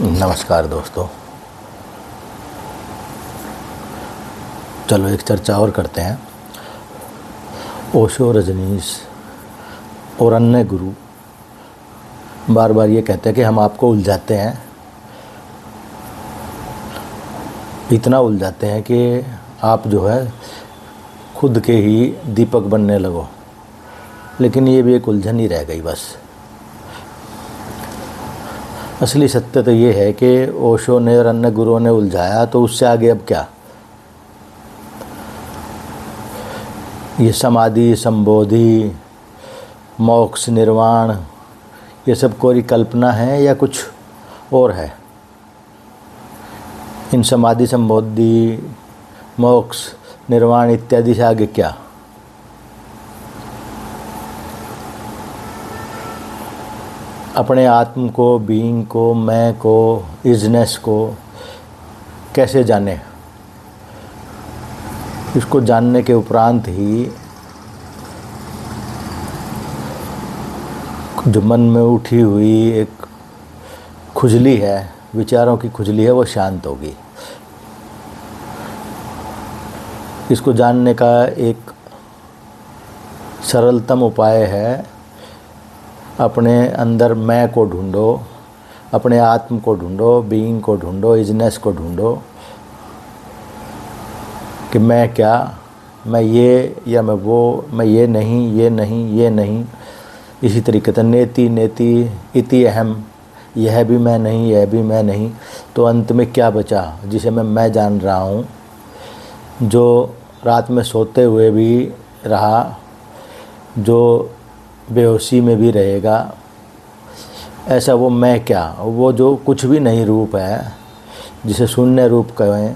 नमस्कार दोस्तों, चलो एक चर्चा और करते हैं। ओशो, रजनीश और अन्य गुरु बार बार ये कहते हैं कि हम आपको उलझाते हैं, इतना उलझाते हैं कि आप जो है खुद के ही दीपक बनने लगो। लेकिन ये भी एक उलझन ही रह गई बस। असली सत्य तो ये है कि ओशो ने और अन्य गुरुओं ने उलझाया, तो उससे आगे अब क्या? ये समाधि, संबोधि, मोक्ष, निर्वाण, ये सब कोई कल्पना है या कुछ और है? इन समाधि, संबोधि, मोक्ष, निर्वाण इत्यादि से आगे क्या? अपने आत्म को, बीइंग को, मैं को, इजनेस को कैसे जाने? इसको जानने के उपरांत ही जो मन में उठी हुई एक खुजली है, विचारों की खुजली है, वो शांत होगी। इसको जानने का एक सरलतम उपाय है, अपने अंदर मैं को ढूंढो, अपने आत्म को ढूंढो, बीइंग को ढूंढो, इजनेस को ढूंढो कि मैं क्या, मैं ये या मैं वो, मैं ये नहीं, ये नहीं, ये नहीं। इसी तरीके से नेति नेति इति अहम, यह भी मैं नहीं, यह भी मैं नहीं। तो अंत में क्या बचा जिसे मैं जान रहा हूँ, जो रात में सोते हुए भी रहा, जो बेहोशी में भी रहेगा। ऐसा वो मैं क्या, वो जो कुछ भी नहीं रूप है, जिसे शून्य रूप कहें।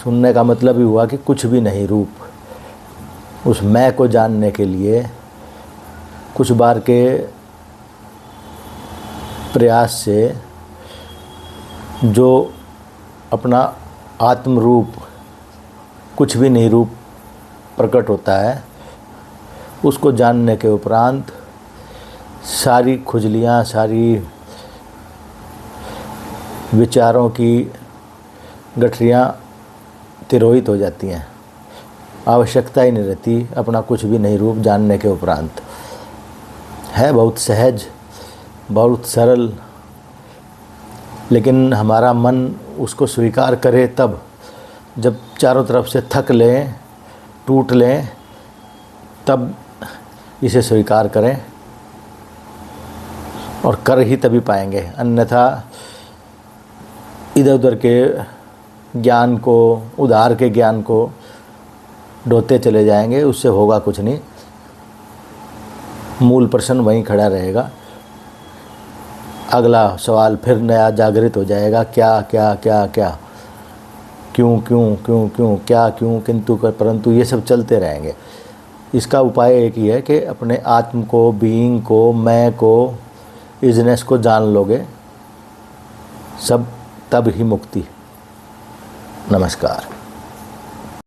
शून्य का मतलब ही हुआ कि कुछ भी नहीं रूप। उस मैं को जानने के लिए कुछ बार के प्रयास से जो अपना आत्म रूप, कुछ भी नहीं रूप प्रकट होता है, उसको जानने के उपरांत सारी खुजलियाँ, सारी विचारों की गठरियाँ तिरोहित हो जाती हैं। आवश्यकता ही नहीं रहती अपना कुछ भी नहीं रूप जानने के उपरांत। है बहुत सहज, बहुत सरल, लेकिन हमारा मन उसको स्वीकार करे तब, जब चारों तरफ से थक लें, टूट लें, तब इसे स्वीकार करें, और कर ही तभी पाएंगे। अन्यथा इधर उधर के ज्ञान को, उधार के ज्ञान को ढोते चले जाएंगे, उससे होगा कुछ नहीं। मूल प्रश्न वहीं खड़ा रहेगा। अगला सवाल फिर नया जागृत हो जाएगा, क्या क्या क्या क्या, क्यों क्यों क्यों क्यों, क्या क्यों, किंतु कर परंतु, ये सब चलते रहेंगे। इसका उपाय एक ही है कि अपने आत्म को, बीइंग को, मैं को, इजनेस को जान लोगे, सब तब ही मुक्ति। नमस्कार।